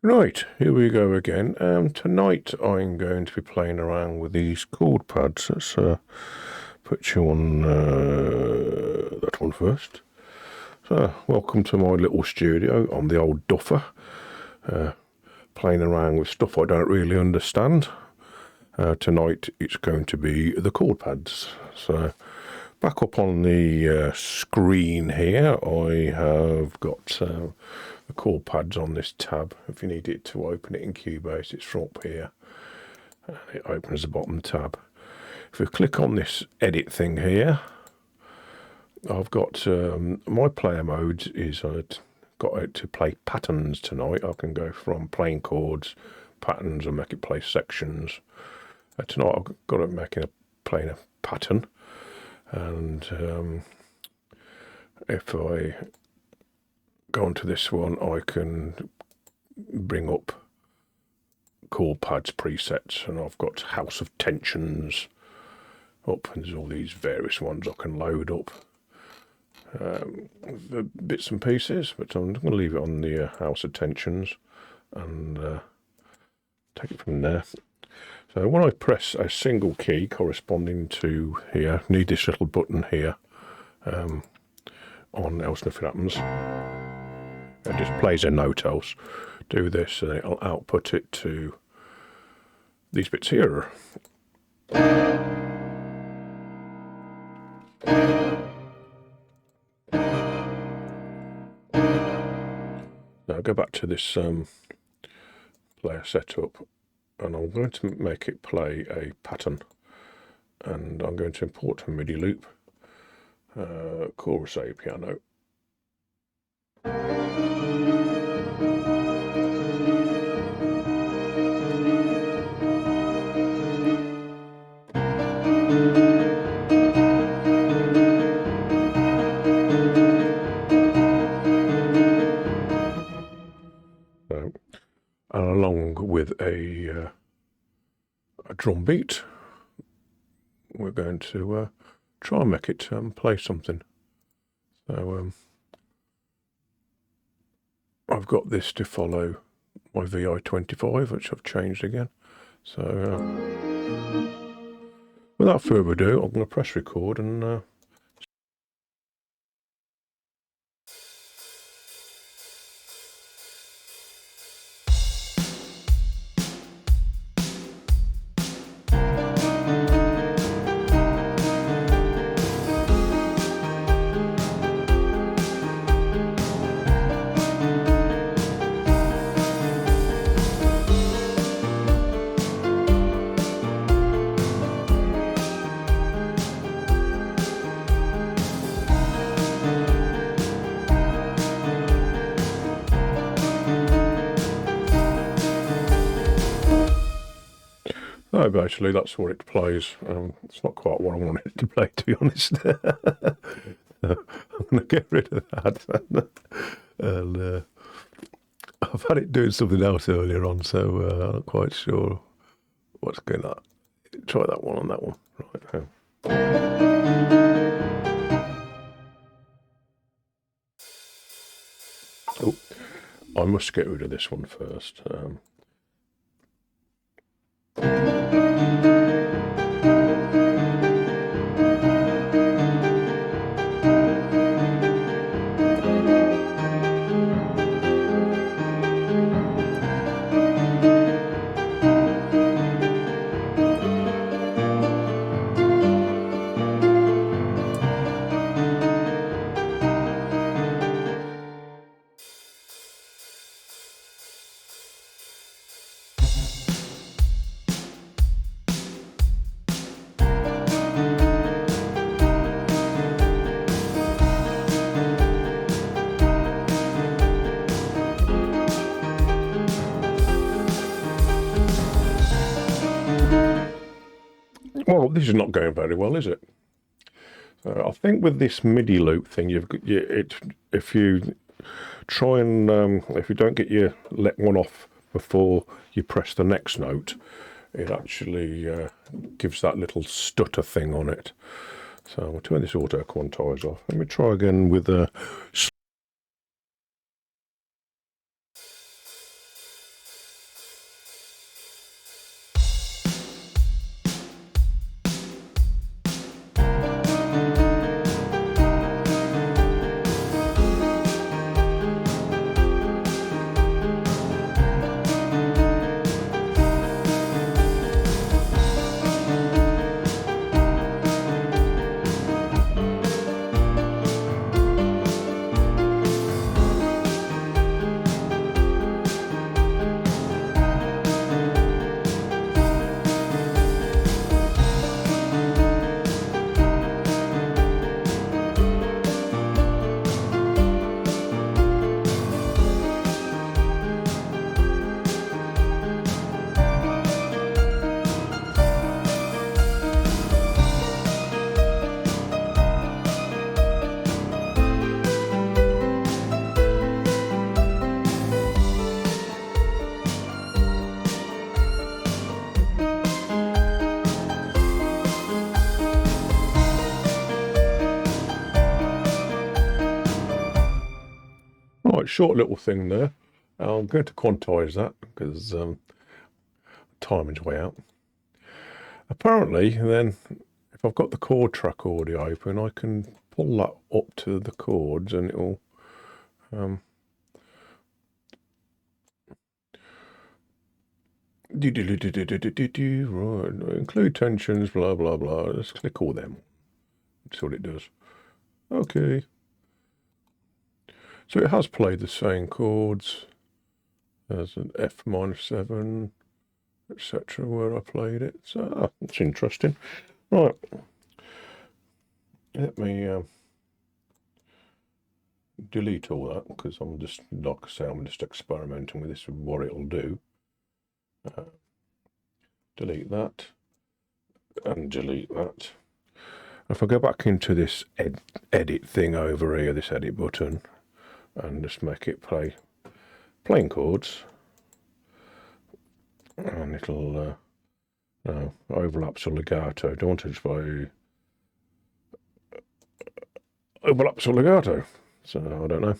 Right, here we go again. Tonight I'm going to be playing around with these chord pads. Let's put you on that one first. So, welcome to my little studio on the old duffer. Playing around with stuff I don't really understand. Tonight it's going to be the chord pads. So, back up on the screen here, I have got the chord pads on this tab. If you need it to open it in Cubase, it's from up here. It opens the bottom tab. If we click on this edit thing here, I've got my player modes is I've got it to play patterns tonight. I can go from playing chords, patterns, and make it play sections. Tonight I've got it playing a pattern. And if I go onto this one, I can bring up chord pads presets, and I've got House of Tensions up, and there's all these various ones I can load up, the bits and pieces, but I'm going to leave it on the House of Tensions and take it from there. So when I press a single key corresponding to here, need this little button here on, else nothing happens. It just plays a note, else do this, and it'll output it to these bits here. Now go back to this player setup, and I'm going to make it play a pattern, and I'm going to import a MIDI loop, chorus A piano. And along with a drum beat, we're going to try and make it play something. So I've got this to follow my VI-25, which I've changed again. So without further ado, I'm going to press record and no, but actually that's what it plays. It's not quite what I wanted it to play, to be honest. I'm going to get rid of that. And I've had it doing something else earlier on, so I'm not quite sure what's going on. Try that one on that one. Right. Oh, I must get rid of this one first. Well, this is not going very well, is it? I think with this MIDI loop thing, if you try and if you don't get your let one off before you press the next note, it actually gives that little stutter thing on it. So I'll turn this auto quantize off. Let me try again with a Right, short little thing there. I'm going to quantize that because timing's way out. Apparently, then, if I've got the chord track audio open, I can pull that up to the chords and it'll right, include tensions, blah blah blah. Just click all them. That's what it does. Okay. So it has played the same chords as an F minor 7, etc., where I played it. So that's interesting. Right. Let me delete all that because I'm just, like I say, I'm just experimenting with this and what it'll do. Delete that and delete that. If I go back into this edit thing over here, this edit button, and just make it play plain chords, and it'll no, overlaps or legato. Don't want to play overlaps or legato. So I don't know.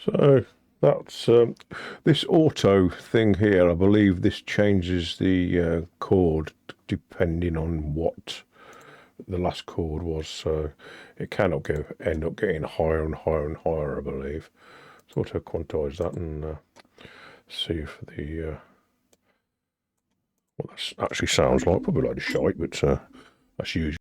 So that's this auto thing here. I believe this changes the chord depending on what the last chord was. So it cannot end up getting higher and higher and higher, I believe. So auto quantize that and see if the what that actually sounds like. Probably like a shite, but that's usually.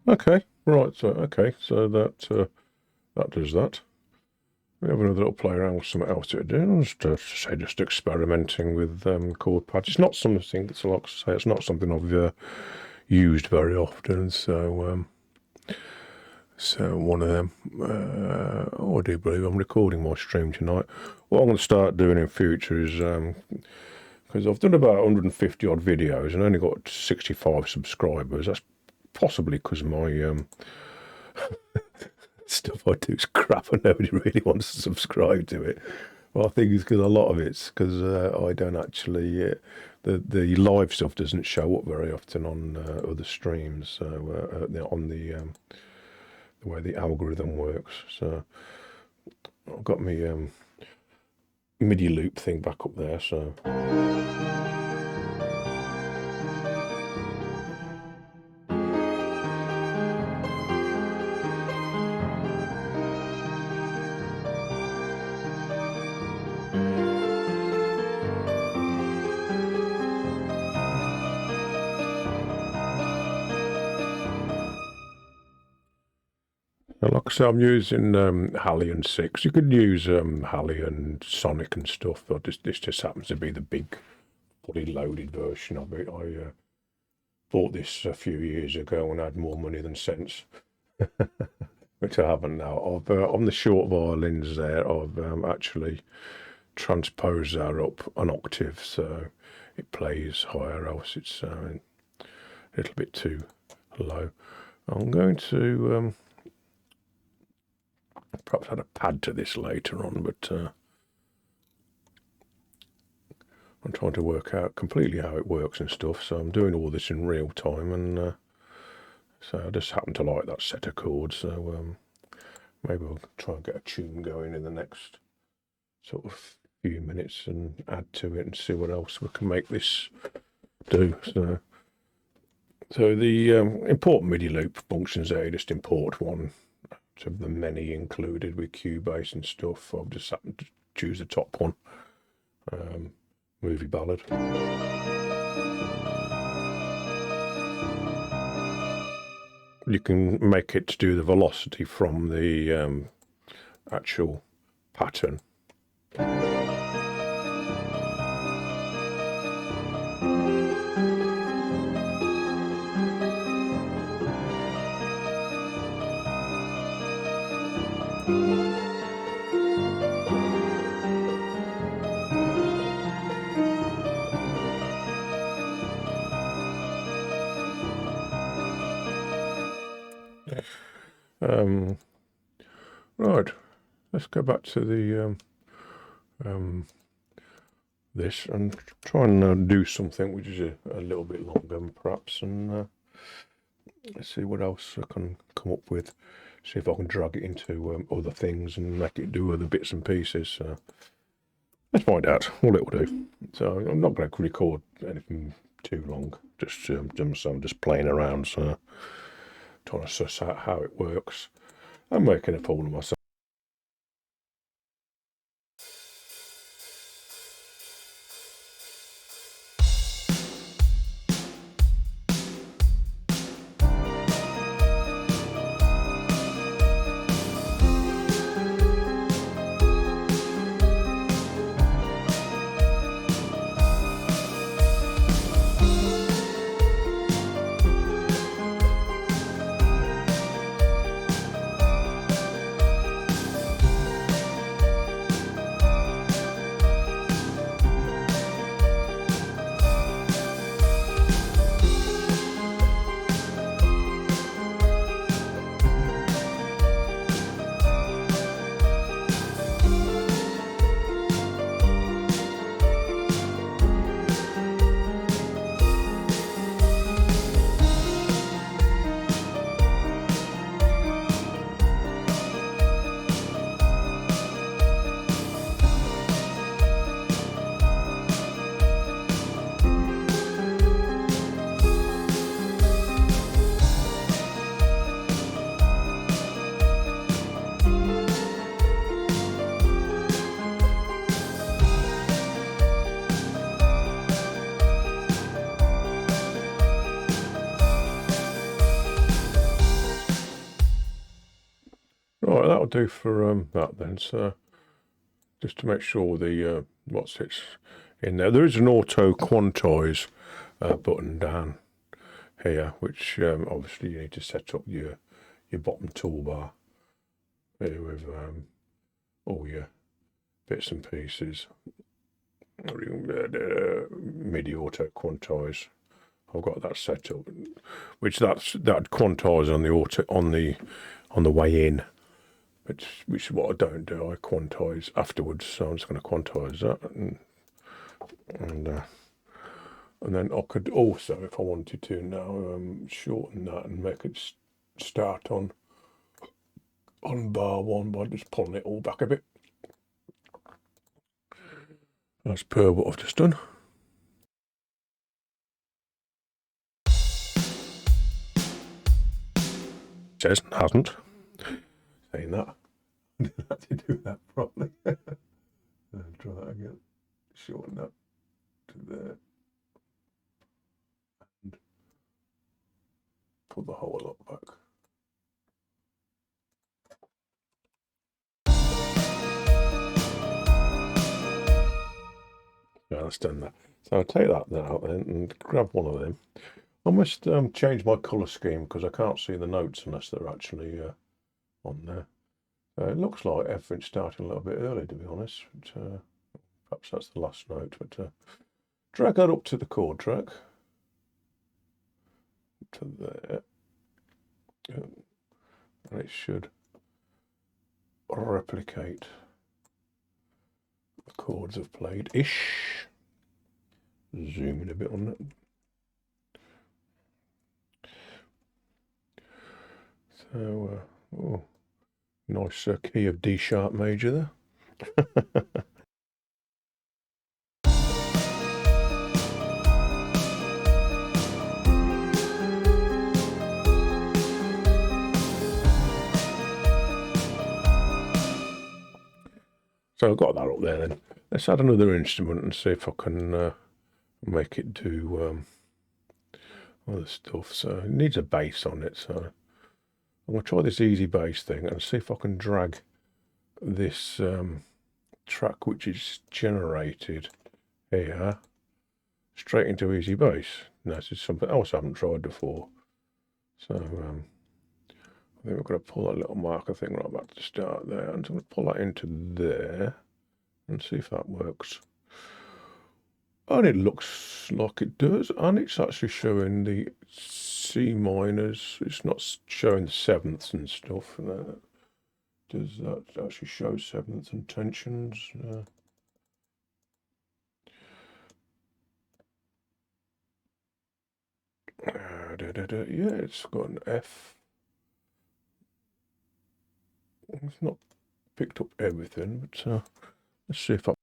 Okay, right. So so that does that. We have another little play around with something else to do. Just experimenting with chord pads. It's not something that's, like I say, it's not something I've used very often. So one of them. I do believe I'm recording my stream tonight. What I'm going to start doing in future is because I've done about 150 odd videos and only got 65 subscribers. That's possibly because my stuff I do is crap and nobody really wants to subscribe to it. Well, I think it's because a lot of it's because I don't actually the live stuff doesn't show up very often on other streams. So on the way the algorithm works. So I've got my MIDI loop thing back up there. So. like I say, I'm using Halion 6. You could use Halion Sonic and stuff, but this just happens to be the big, fully loaded version of it. I bought this a few years ago and had more money than sense, which I haven't now. I've on the short violins there, I've actually transposed that up an octave, so it plays higher, else it's a little bit too low. I'm going to perhaps add a pad to this later on, but I'm trying to work out completely how it works and stuff, so I'm doing all this in real time, and so I just happen to like that set of chords, so maybe I'll try and get a tune going in the next sort of few minutes and add to it and see what else we can make this do. So the import MIDI loop functions there, just import one of the many included with Cubase and stuff. I've just happened to choose the top one, movie ballad. You can make it to do the velocity from the actual pattern. Right, let's go back to the this and try and do something which is a little bit longer, perhaps, and let's see what else I can come up with. See if I can drag it into other things and make it do other bits and pieces. Let's find out what it will do. So I'm not going to record anything too long. Just I'm just playing around, so trying to suss out how it works. I'm making a fool of myself. Right, that'll do for that then. So just to make sure the what's it's in there. There is an auto quantize button down here, which obviously you need to set up your bottom toolbar here with all your bits and pieces. MIDI auto quantize. I've got that set up, which that quantize on the way in. Which is what I don't do. I quantize afterwards, so I'm just going to quantize that, and then I could also, if I wanted to now, shorten that and make it start on bar one by just pulling it all back a bit, as per what I've just done. It says hasn't. Saying that. I didn't have to do that properly. Try that again. Shorten that to there. And pull the whole lot back. understand that. So I'll take that now then and grab one of them. I must change my colour scheme because I can't see the notes unless they're actually on there. It looks like everything's starting a little bit early, to be honest. But, perhaps that's the last note. But drag that up to the chord track. To there. And it should replicate the chords I've played-ish. Zoom in a bit on that. So, oh, nice key of D sharp major there. So I've got that up there then. Let's add another instrument and see if I can make it do other stuff. So it needs a bass on it, so I'm going to try this easy bass thing and see if I can drag this track which is generated here straight into easy bass. Now this is something else I haven't tried before. So I think we're going to pull that little marker thing right back to the start there, and I'm going to pull that into there and see if that works. And it looks like it does, and it's actually showing the C minors. It's not showing the sevenths and stuff. Does that actually show sevenths and tensions? Yeah, it's got an F. It's not picked up everything, but let's see if I...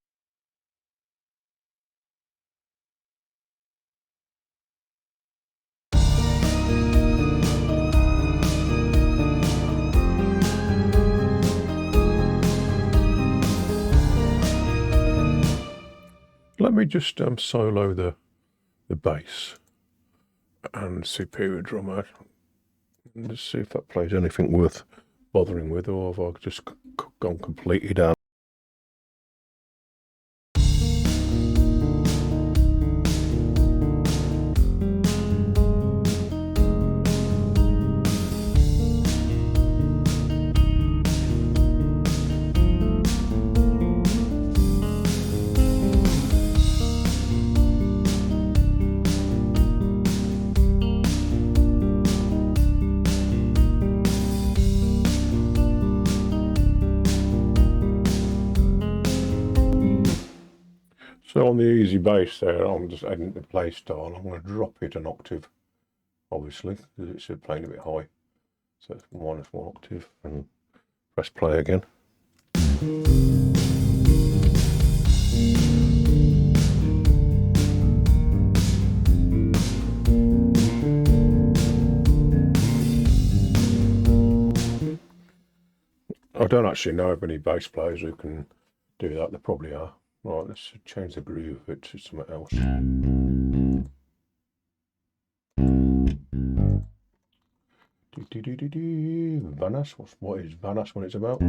Let me just solo the bass and superior drummer and just see if that plays anything worth bothering with, or if I've just gone completely down. So on the easy bass there, I'm just adding the play style. I'm going to drop it an octave, obviously, because it's playing a bit high. So it's -1 octave, and press play again. I don't actually know of any bass players who can do that. There probably are. Right, let's change the groove of it to something else. Vanas, what is Vanas when it's about?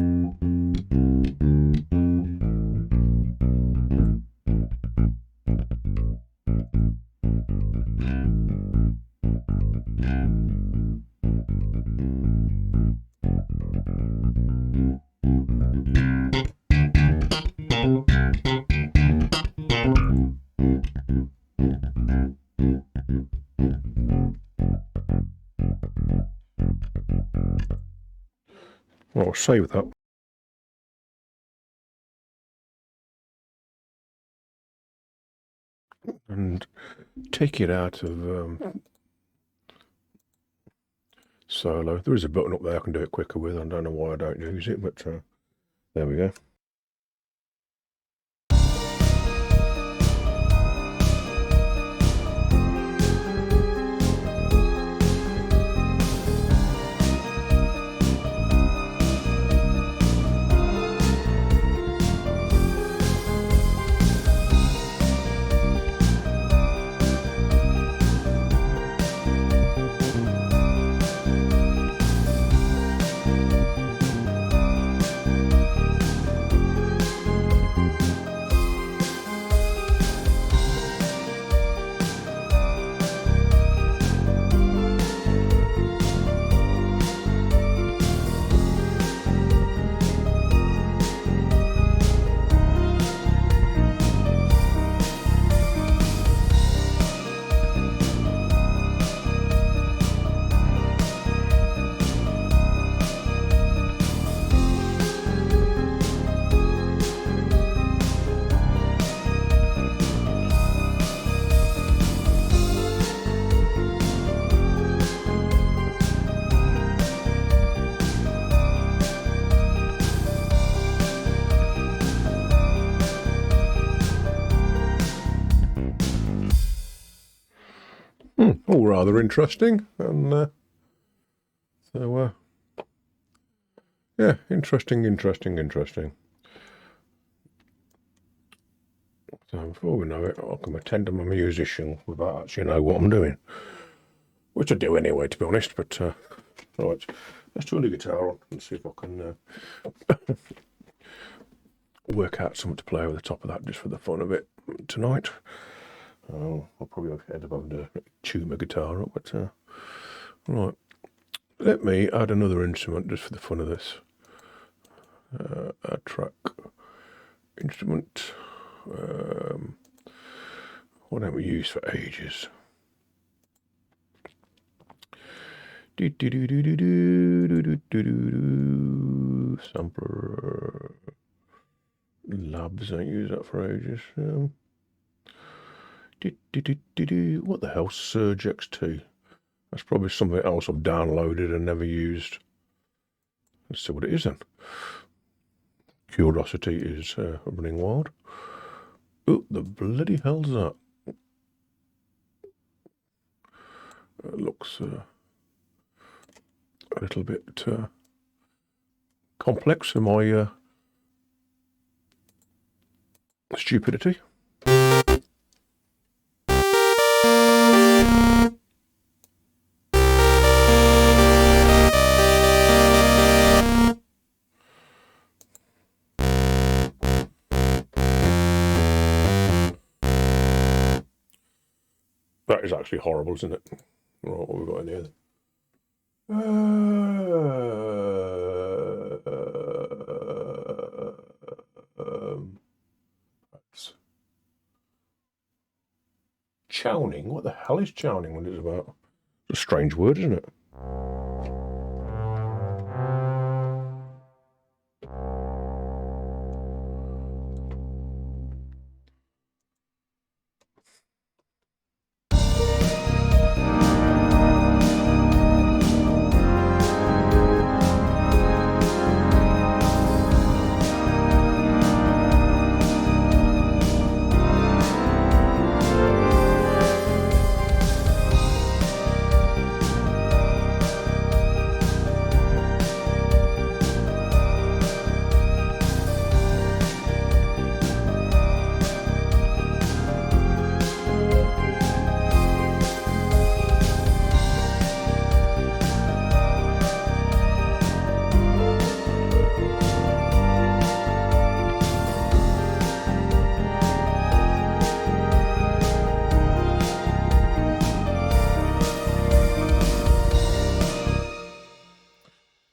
Well, I'll save that. And take it out of solo. There is a button up there I can do it quicker with. I don't know why I don't use it, but there we go. all rather interesting, and yeah, interesting. So before we know it, I can pretend I'm a musician without actually know what I'm doing, which I do anyway, to be honest. But right, let's turn the guitar on and see if I can work out something to play over the top of that just for the fun of it tonight. I'll probably have head above to tune my guitar up, but right. Let me add another instrument just for the fun of this. Add track instrument. What haven't we used for ages? Sampler. Labs, I ain't used that for ages. What the hell? Surge X2. That's probably something else I've downloaded and never used. Let's see what it is then. Curiosity is running wild. Oh, the bloody hell's that? It looks a little bit complex for my stupidity. That is actually horrible, isn't it? Right, what have we got in here? Chowning? What the hell is chowning? What is it about? It's a strange word, isn't it?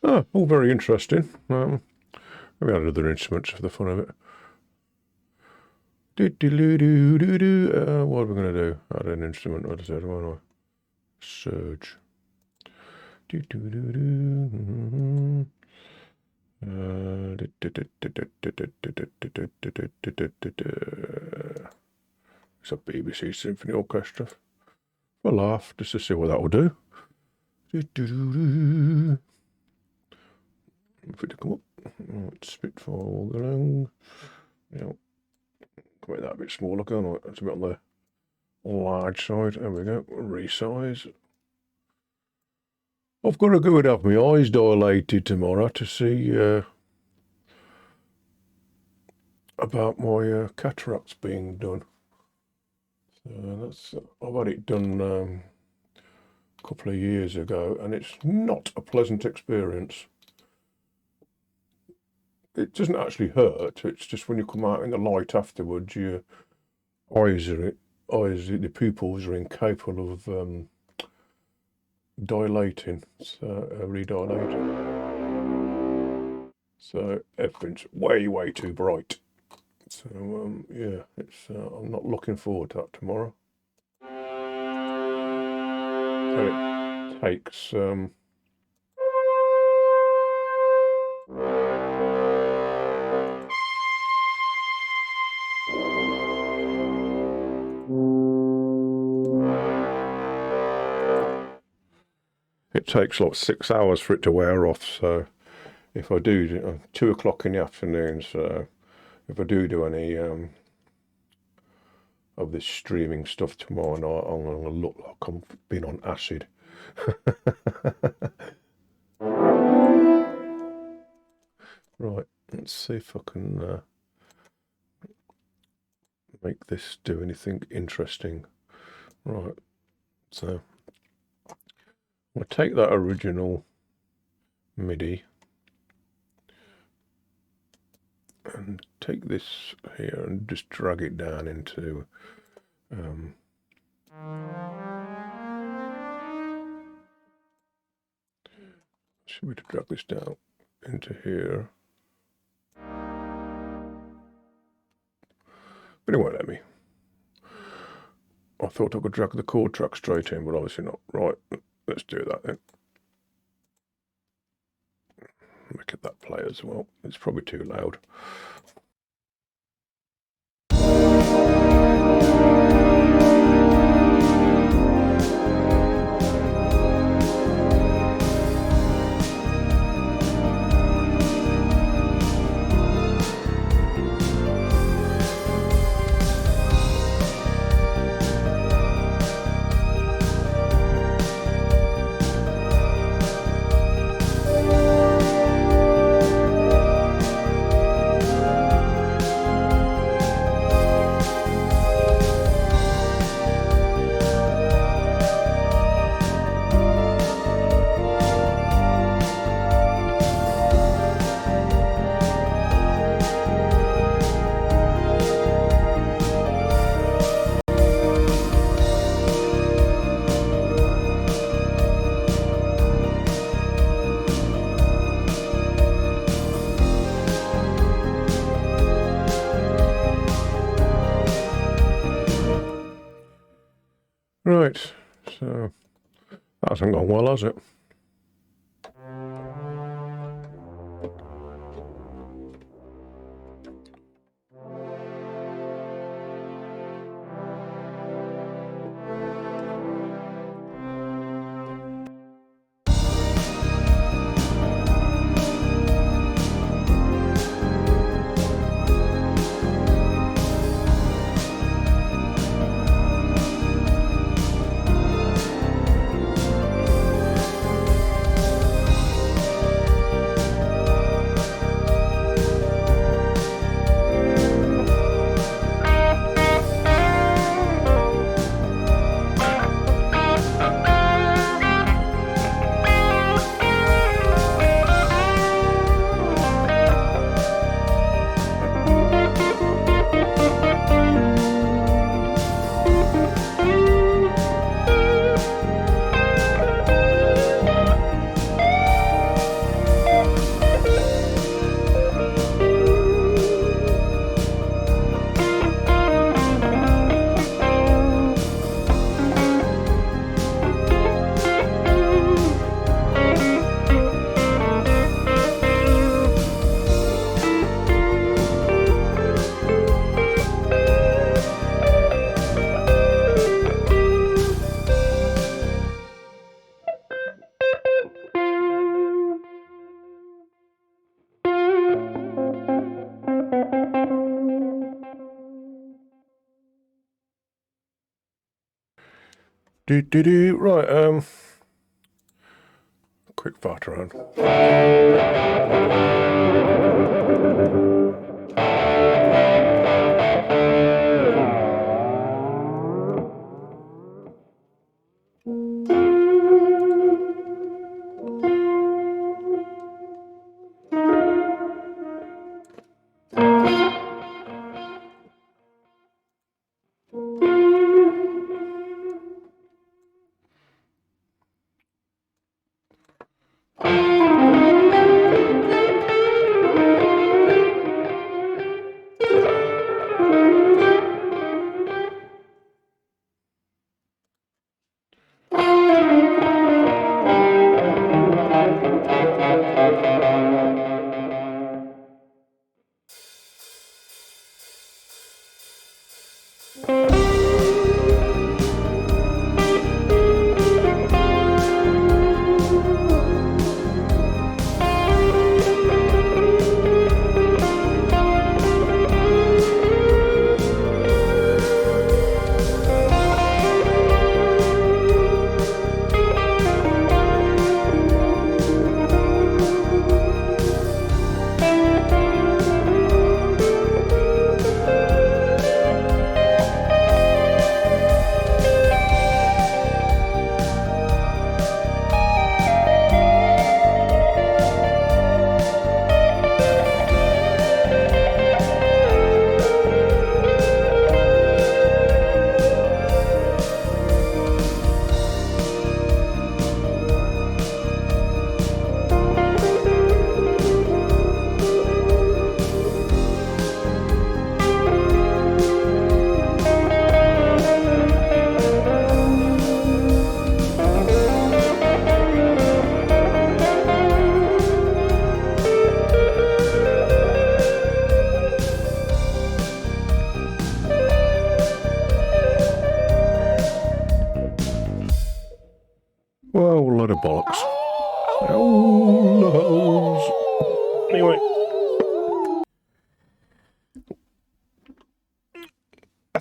Oh, all very interesting. Maybe add other instruments for the fun of it. What are we going to do? Add an instrument, what is it? Why not? Surge. It's a BBC Symphony Orchestra. For a laugh, just to see what that will do. If it come up, right, Spitfire all along. Yeah, make that a bit smaller, can't I? That's a bit on the large side. There we go. Resize. I've got to go and have my eyes dilated tomorrow to see about my cataracts being done. So I've had it done a couple of years ago, and it's not a pleasant experience. It doesn't actually hurt. It's just when you come out in the light afterwards, your the pupils are incapable of dilating, so redilating. So everything's way too bright. So yeah, it's I'm not looking forward to that tomorrow. So it takes it takes like 6 hours for it to wear off. So if I do 2 o'clock in the afternoon, so if I do any of this streaming stuff tomorrow night, I'm going to look like I've been on acid. Right, let's see if I can make this do anything interesting. Right, so I'll take that original MIDI and take this here and just drag it down into should we drag this down into here? But it won't let me. I thought I could drag the chord track straight in, but obviously not. Right, let's do that then. Make it that play as well. It's probably too loud. Right, so that hasn't gone well, has it? Right, quick fart around.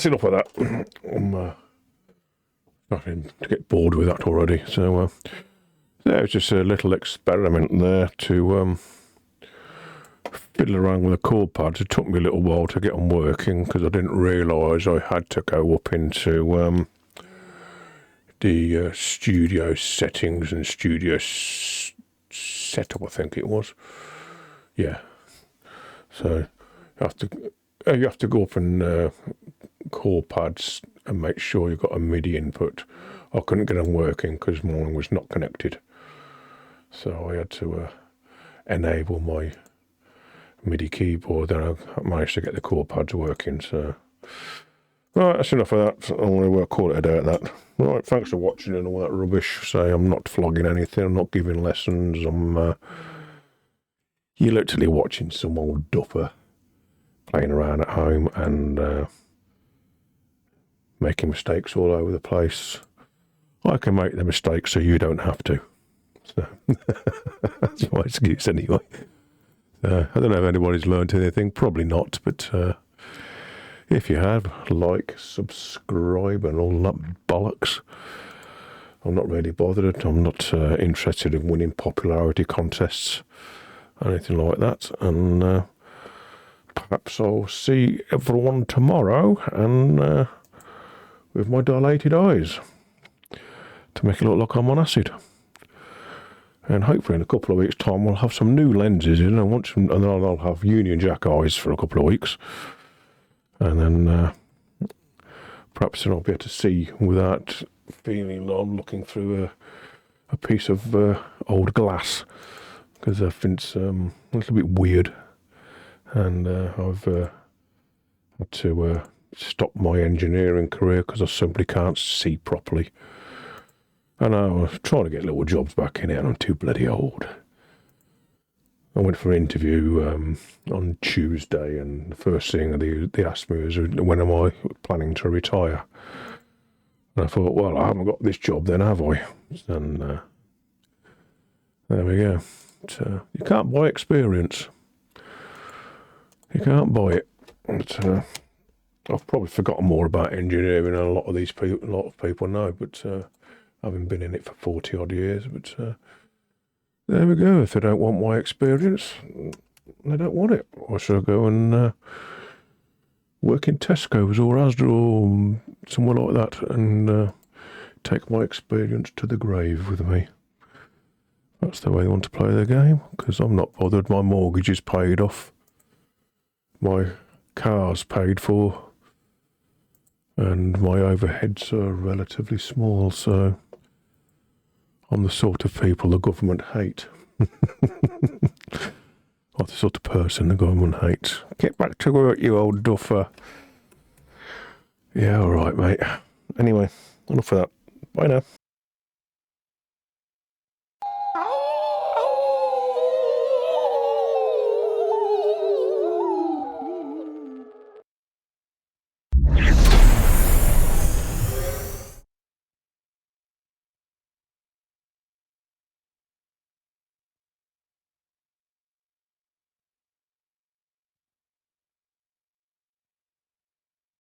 that's enough of that. I'm starting to get bored with that already. So yeah, it's just a little experiment there to fiddle around with the chord pads. It took me a little while to get them working because I didn't realise I had to go up into the studio settings and studio setup, I think it was. Yeah. So you have to go up and chord pads and make sure you've got a MIDI input. I couldn't get them working because mine was not connected. So I had to enable my MIDI keyboard, then I managed to get the chord pads working. So, right, that's enough of that. I'm going to call it a day at that. Right, thanks for watching and all that rubbish. Say I'm not flogging anything, I'm not giving lessons. You're literally watching some old duffer playing around at home and making mistakes all over the place. I can make the mistakes so you don't have to. So that's my excuse anyway. I don't know if anybody's learned anything, probably not, but if you have, like, subscribe and all that bollocks. I'm not really bothered. I'm not interested in winning popularity contests, anything like that. And perhaps I'll see everyone tomorrow and with my dilated eyes to make it look like I'm on acid. And hopefully in a couple of weeks' time we'll have some new lenses in, and then I'll have Union Jack eyes for a couple of weeks. And then perhaps then I'll be able to see without feeling like I'm looking through a piece of old glass, because I think it's a little bit weird. And I've had to stop my engineering career because I simply can't see properly. And I was trying to get little jobs back in it, and I'm too bloody old. I went for an interview on Tuesday, and the first thing they asked me was, when am I planning to retire? And I thought, well, I haven't got this job then, have I? And there we go. So, you can't buy experience. You can't buy it. But I've probably forgotten more about engineering than a lot of people know, but having been in it for 40 odd years, but there we go. If they don't want my experience, they don't want it. I shall go and work in Tesco's or Asda or somewhere like that and take my experience to the grave with me. That's the way they want to play their game, because I'm not bothered. My mortgage is paid off. My car's paid for. And my overheads are relatively small, so I'm the sort of people the government hate. Or the sort of person the government hates. Get back to work, you old duffer. Yeah, all right, mate. Anyway, enough of that. Bye now.